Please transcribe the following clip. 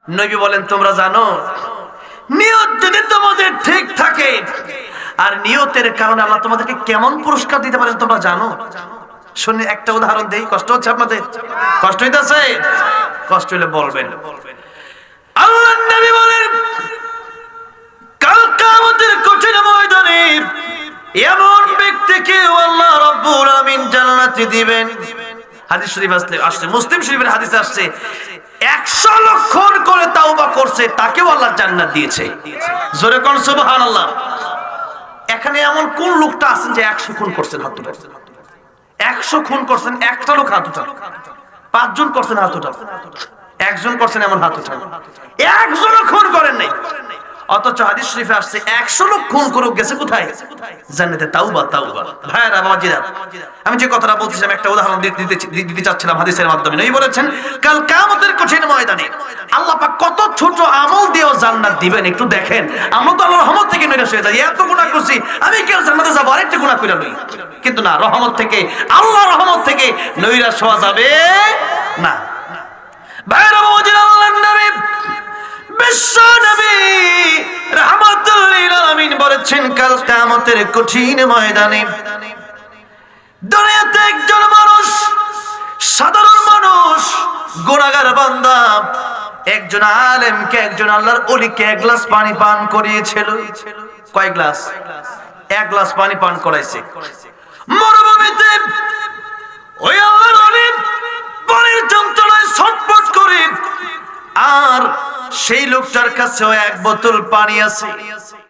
নবী বলেন তোমরা জানো নিয়ত যদি তোমাদের ঠিক থাকে আর নিয়তের কারণে আল্লাহ তোমাদেরকে কেমন পুরস্কার দিতে পারেন তোমরা জানো? শুনে একটা উদাহরণ দেই। কষ্ট হচ্ছে আপনাদের? কষ্ট হইতাছে? কষ্ট হইলে বলবেন। আল্লাহর নবী বলেন কাল কিয়ামতের কঠিন ময়দানে এমন ব্যক্তিকে আল্লাহ রাব্বুল আমিন জান্নাতে দিবেন। হাদিস শরীফ আসছে, মুসলিম শরীফের হাদিসে আসছে 100 লক্ষ করে তাওবা করছে তাকেও আল্লাহ জান্নাত দিয়েছে। জোরে কোন সুবহানাল্লাহ। এখানে এমন কোন লোকটা আছেন যে 100 খুন করছেন? হাত উঠান। 100 খুন করছেন একটা লোক হাত উঠান। 5 জন করছেন হাত উঠান। একজন করছেন এমন হাত উঠান। একজনও খুন করেন নাই। অথচ হাদিস শরীফে আসছে 100 লোক খুন করে গেছে কোথায়? জান্নাতে। তাওবা তাওবা। ভাইরা বাবাজিরা, আমি যে কথাটা বলছিলাম একটা উদাহরণ দিতে চাচ্ছিলাম হাদিসের মাধ্যমে। নবী বলেছেন কাল কিয়ামতের কঠিন ময়দানে আল্লাহ পাক কত ছোট আমল দিয়েও জান্নাত দিবেন একটু দেখেন। আমরা তো আল্লাহর রহমত থেকে নৈরাশ হয়ে যাই, এত গুনাহ করছি আমি কেন জান্নাতে যাব, আরেকটা গুনাহ কইরা লই। কিন্তু না, রহমত থেকে, আল্লাহর রহমত থেকে নৈরাশ হওয়া যাবে না। ভাইরা বাবাজিরা, আল্লাহর নবী বিশ্ব নবী রাহমাতুল লিল আলামিন বলেছেন কাল কিয়ামতের কঠিন ময়দানে দুনিয়াতে একজন মানুষ, সাধারণ মানুষ, গুনাহগার বান্দা একজন আলেমকে, একজন আল্লাহর ওলিকে 1 গ্লাস পানি পান করিয়েছিল। কয় গ্লাস? 1 গ্লাস পানি পান করাইছে। মরুভূমিতে ওই আল্লাহর ওলি পানির যন্ত্রণায় ছটফট করে, আর সেই লোকটার কাছেও 1 বোতল পানি আছে।